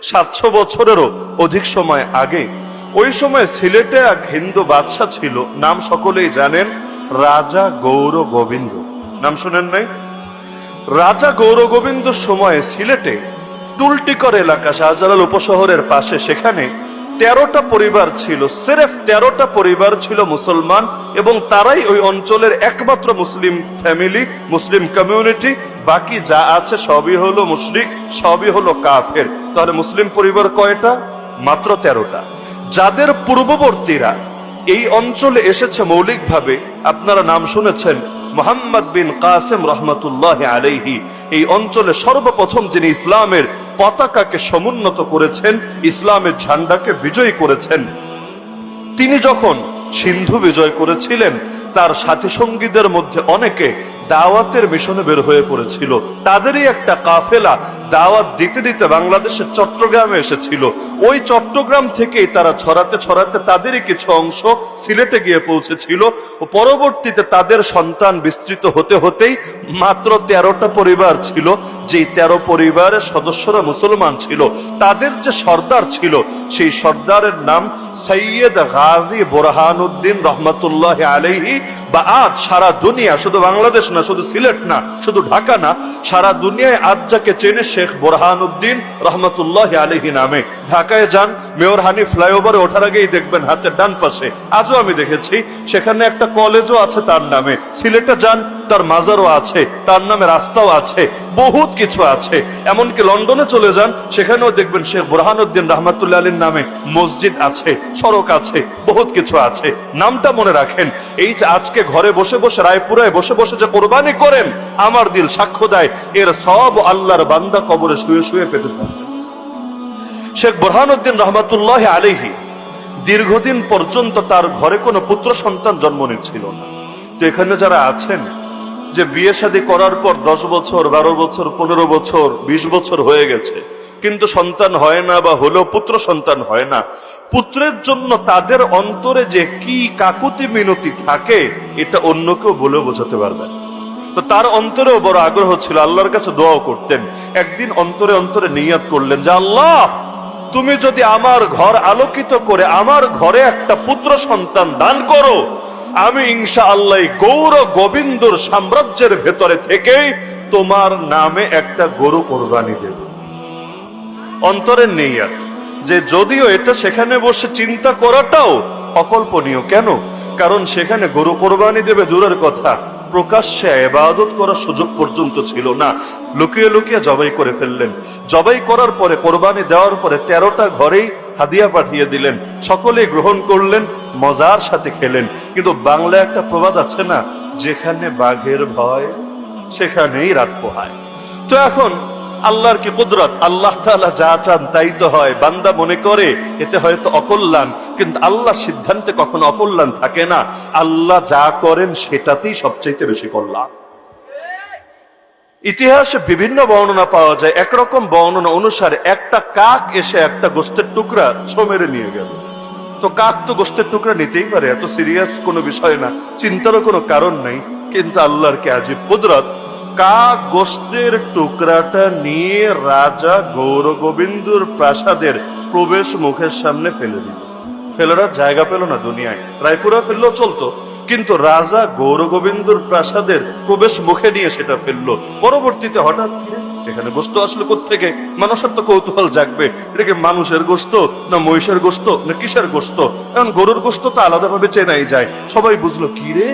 700 বছরেরও অধিক সময় আগে। ওই সময় সিলেটে এক হিন্দু বাদশা ছিল, নাম সকলেই জানেন, রাজা গৌর গোবিন্দ। নাম শুনেন নাই? রাজা গৌর গোবিন্দর সময়ে সিলেটে টুলটিকর এলাকা, শাহজালাল উপশহরের পাশে, সেখানে 13টা পরিবার ছিল, সিরেফ 13টা পরিবার ছিল মুসলমান, এবং তারাই ওই অঞ্চলের একমাত্র মুসলিম ফ্যামিলি, মুসলিম কমিউনিটি। বাকি যা আছে সবই হলো মুশরিক, সবই হলো কাফের। তাহলে মুসলিম পরিবার কয়টা? মাত্র 13টা। যাদের পূর্ববর্তীরা এই অঞ্চলে এসেছে মৌলিকভাবে, আপনারা নাম শুনেছেন মুহাম্মদ বিন কাসেম রহমতুল্লাহ আলাইহি। এই অঞ্চলে সর্বপ্রথম যিনি ইসলামের পতাকাকে সমুন্নত করেছেন, ইসলামের ঝান্ডাকে বিজয়ী করেছেন, তিনি যখন সিন্ধু বিজয় করেছিলেন, তার সাথী সঙ্গীদের মধ্যে অনেকে দাওয়াতের মিশনে বের হয়ে পড়েছিল। তাদেরই একটা কাফেলা দাওয়াত দিতে দিতে বাংলাদেশের চট্টগ্রামে এসেছিল। ওই চট্টগ্রাম থেকেই তারা ছড়াতে ছড়াতে তাদেরই কিছু অংশ সিলেটে গিয়ে পৌঁছেছিল। ও পরবর্তীতে তাদের সন্তান বিস্তৃত হতে হতেই মাত্র 13টা পরিবার ছিল, যেই 13 পরিবারের সদস্যরা মুসলমান ছিল। তাদের যে সর্দার ছিল, সেই সর্দারের নাম সৈয়দ গাজী বুরহানুদ্দিন রহমতুল্লাহ আলাইহি। বা আজ সারা দুনিয়া, শুধু বাংলাদেশ না, শুধু সিলেট না, শুধু ঢাকা না, সারা দুনিয়ায় আজ যাকে চেনে শেখ বুরহানুদ্দিন রহমতুল্লাহ আলাইহি নামে। ঢাকায় যান, মেয়র হানি ফ্লাইওভারে ওঠার আগেই দেখবেন হাতের ডান পাশে, আজও আমি দেখেছি, সেখানে একটা কলেজও আছে তার নামে। সিলেটে যান, তার মাজারও আছে, তার নামে রাস্তাও আছে, বহুত কিছু আছে। এমনকি লন্ডনে চলে যান, সেখানেও দেখবেন শেখ বুরহানুদ্দিন রহমতুল্লাহ আলীর নামে মসজিদ আছে, সড়ক আছে, বহুত কিছু আছে। নামটা মনে রাখেন। এই যে আজকে ঘরে বসে বসে, রায়পুরায় বসে বসে যে কোরবানি করেন, আমার দিল সাক্ষ্য দেয় এর সব আল্লাহর বান্দা কবরে শুয়ে শুয়ে পেতে থাকবেন। শেখ বুরহানুদ্দিন রহমতুল্লাহ আলাইহি দীর্ঘদিন পর্যন্ত তার ঘরে কোনো পুত্র সন্তান জন্ম নিচ্ছিল না। তো এখানে যারা আছেন, যে বিয়ে শাদী করার পর 10 বছর, 12 বছর, 15 বছর, 20 বছর হয়ে গেছে, কিন্তু সন্তান হয় না, বা হলেও পুত্র সন্তান হয় না, পুত্রের জন্য তাদের অন্তরে যে কি কাকুতি মিনতি থাকে, এটা অন্য কেউ বলেও বোঝাতে পারবে না। তো তার অন্তরেও বড় আগ্রহ ছিল, আল্লাহর কাছে দোয়াও করতেন। একদিন অন্তরে অন্তরে নিয়াত করলেন যে আল্লাহ, তুমি যদি আমার ঘর আলোকিত করে আমার ঘরে একটা পুত্র সন্তান দান করো, আমি ইনশাআল্লাহ গৌর গোবিন্দর সাম্রাজ্যের ভেতরে থেকেই তোমার নামে একটা গরু কোরবানি দেব। অন্তরের নিয়াত, যে যদিও এটা সেখানে বসে চিন্তা করাটাও অকল্পনীয়। কেন? কারণ সেখানে গরু কোরবানি দেবে দূরের কথা, প্রকাশ্যে ইবাদত করার সুযোগ পর্যন্ত ছিল না। লুকিয়ে লুকিয়ে জবাই করে ফেললেন। জবাই করার পরে, কোরবানি দেওয়ার পরে 13টা ঘরেই হাদিয়া পাঠিয়ে দিলেন। সকলেই গ্রহণ করলেন, মজার সাথে খেলেন। কিন্তু বাংলায় একটা প্রবাদ আছে না, যেখানে বাঘের ভয় সেখানেই রাত পোহায়। তো এখন আল্লাহর কি কুদরত, আল্লাহ তাআলা যা চান তাই তো হয়। বান্দা মনে করে এতে হয়তো অকল্যাণ, কিন্তু আল্লাহর সিদ্ধান্তে কখনো অকল্যাণ থাকে না। আল্লাহ যা করেন সেটাতেই সবচেয়ে বেশি কল্যাণ। ইতিহাসে বিভিন্ন বর্ণনা পাওয়া যায়। একরকম বর্ণনা অনুসারে একটা কাক এসে একটা গোশতের টুকরা ছো মেরে নিয়ে গেল। তো কাক তো গোশতের টুকরা নিতেই পারে, এত সিরিয়াস কোনো বিষয় না, চিন্তারও কোনো কারণ নেই। কিন্তু আল্লাহর কি আজীব কুদরত, কাক গোশতের টুকরাটা নিয়ে রাজা গৌর গোবিন্দর প্রাসাদের প্রবেশ মুখের সামনে ফেলে দিল। ফেলার জায়গা পেল না দুনিয়ায়, রায়পুরা ফেললেও চলতো, কিন্তু রাজা গৌর গোবিন্দর প্রাসাদের প্রবেশ মুখে নিয়ে সেটা ফেললো। পরবর্তীতে হঠাৎ এখানে গোশত আসলে কোত্থেকে? মানুষের তো কৌতূহল জাগবে, এটা কি মানুষের গোশত না মহিষের গোশত না কিসের গোশত? এখন গরুর গোশত তো আলাদাভাবে চেনাই যায়। সবাই বুঝলো, কি রে,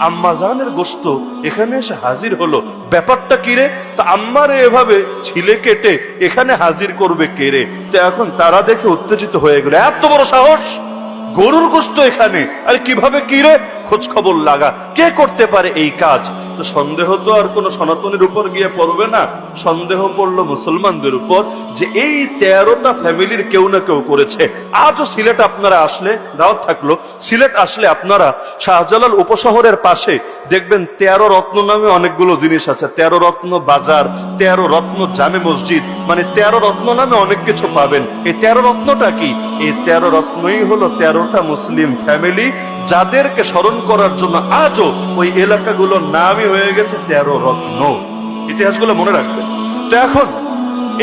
আম্মাজানের গোশত এখানে এসে হাজির হলো, ব্যাপারটা কি রে? তো আম্মারে এভাবে ছিলে কেটে এখানে হাজির করবে কে রে? তো এখন তারা দেখে উত্তেজিত হয়ে গেল, এত বড় সাহস, গরুর গোশত এখানে, আর কিভাবে, কি রে? খোঁজ খবর লাগা, কে করতে পারে এই কাজ? তো সন্দেহ তো আর কোন সনাতনের উপর গিয়ে পড়বে না, সন্দেহ পড়লো মুসলমানদের উপর, যে এই 13টা ফ্যামিলির কেউ না কেউ করেছে। আজও সিলেট আপনারা আসলে, দাওয়াত থাকলো, সিলেট আসলে আপনারা শাহজালাল উপশহরের পাশে দেখবেন 13 রত্ন নামে অনেকগুলো জিনিস আছে। 13 রত্ন বাজার, 13 রত্ন জামে মসজিদ, মানে 13 রত্ন নামে অনেক কিছু পাবেন। এই 13 রত্নটা কি? এই 13 রত্নই হলো 13টা মুসলিম ফ্যামিলি, যাদেরকে স্মরণ করার জন্য আজও ওই এলাকাগুলোর নামই হয়ে গেছে 13 রত্ন। ইতিহাসগুলো মনে রাখবেন। তো এখন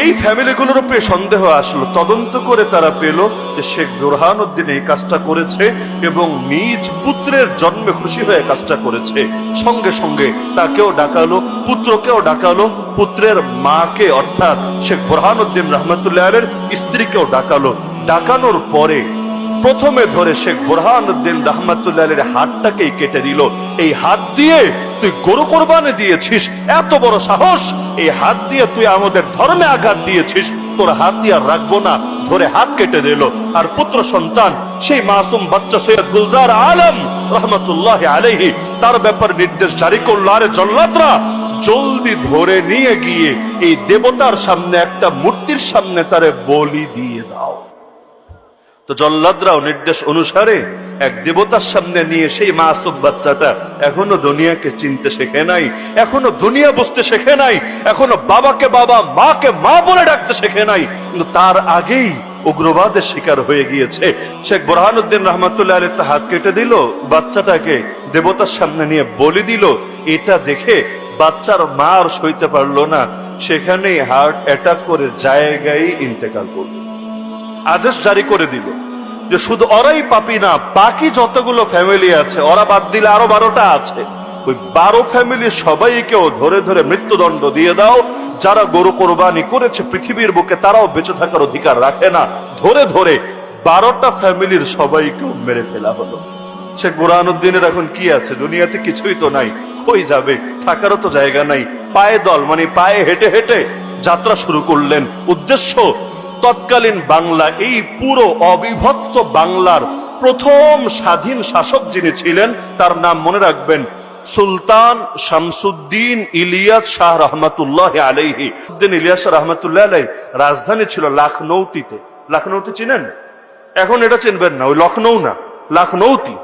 এই ফ্যামিলিগুলোর উপরে সন্দেহ আসলো, তদন্ত করে তারা পেল যে শেখ বুরহানুদ্দিন এই কাজটা করেছে এবং নিজ পুত্রের জন্মে খুশি হয়ে কাজটা করেছে। সঙ্গে সঙ্গে তাকেও ডাকালো, পুত্রকেও ডাকালো, পুত্রের মাকে অর্থাৎ শেখ বুরহানুদ্দিন রহমতুল্লাহ আলাইহির স্ত্রীকেও ডাকালো। ডাকানোর পরে প্রথমে ধরে শেখ বুরহানুদ্দিন রহমতুল্লাহ আলাইহির হাতটাকেই কেটে দিল। এই হাত দিয়ে তুই গরু কোরবানি দিয়েছিস, এত বড় সাহস! এই হাত দিয়ে তুই আমাদের ধর্মে আঘাত দিয়েছিস, তোর হাত দিয়ে আর রাখবো না, ধরে হাত কেটে দিল। আর পুত্র সন্তান সেই মাসুম বাচ্চা সৈয়দ গুলজার আলম রহমতুল্লাহ আলাইহি তার ব্যাপারে নির্দেশ জারি করলো, আরে জল্লাদরা জলদি ধরে নিয়ে গিয়ে এই দেবতার সামনে, একটা মূর্তির সামনে তারে বলি দিয়ে দাও। তো জল্লাদরাও নির্দেশ অনুসারে এক দেবতার সামনে নিয়ে সেই মাসুম বাচ্চাটা এখনো দুনিয়াকে চিনতে শেখে নাই, এখনো দুনিয়া বুঝতে শেখে নাই, এখনো বাবাকে বাবা, মাকে মা বলে ডাকতে শেখে নাই, কিন্তু তার আগেই উগ্রবাদের শিকার হয়ে গিয়েছে। শেখ বুরহানুদ্দিন রহমতুল্লাহ আলাইহি তার হাত কেটে দিল, বাচ্চাটাকে দেবতার সামনে নিয়ে বলি দিল। এটা দেখে বাচ্চার মা আর সইতে পারলো না, সেখানেই হার্ট অ্যাটাক করে জায়গায় ইন্তেকাল করল। আদেশ জারি করে দিল যে শুধু ওরাই পাপী না, বাকি যতগুলো ফ্যামিলি আছে ওরা বাদ দিলে আরো 12টা আছে, ওই 12 ফ্যামিলির সবাইকেও ধরে ধরে মৃত্যুদণ্ড দিয়ে দাও। যারা গরু কোরবানি করেছে পৃথিবীর বুকে তারাও বেঁচে থাকার অধিকার রাখে না। ধরে ধরে 12টা ফ্যামিলির সবাইকেও মেরে ফেলা হলো। শেখ বুরহানুদ্দিনের এখন কি আছে? দুনিয়াতে কিছুই তো নাই, কই যাবে? থাকারও তো জায়গা নাই। পায়ে দল মানে পায়ে হেঁটে হেঁটে যাত্রা শুরু করলেন। উদ্দেশ্য তৎকালীন বাংলা, এই পুরো অবিভক্ত বাংলার প্রথম স্বাধীন শাসক যিনি ছিলেন তার নাম মনে রাখবেন, সুলতান শামসুদ্দিন ইলিয়াস শাহ রহমতুল্লাহ আলাইহি। ইলিয়াস শাহ রহমতুল্লাহ আলাইহি রাজধানী ছিল লখনৌতিতে। লখনৌতি চিনেন? এখন এটা চিনবেন না, ওই লখনৌ না, লখনৌতি।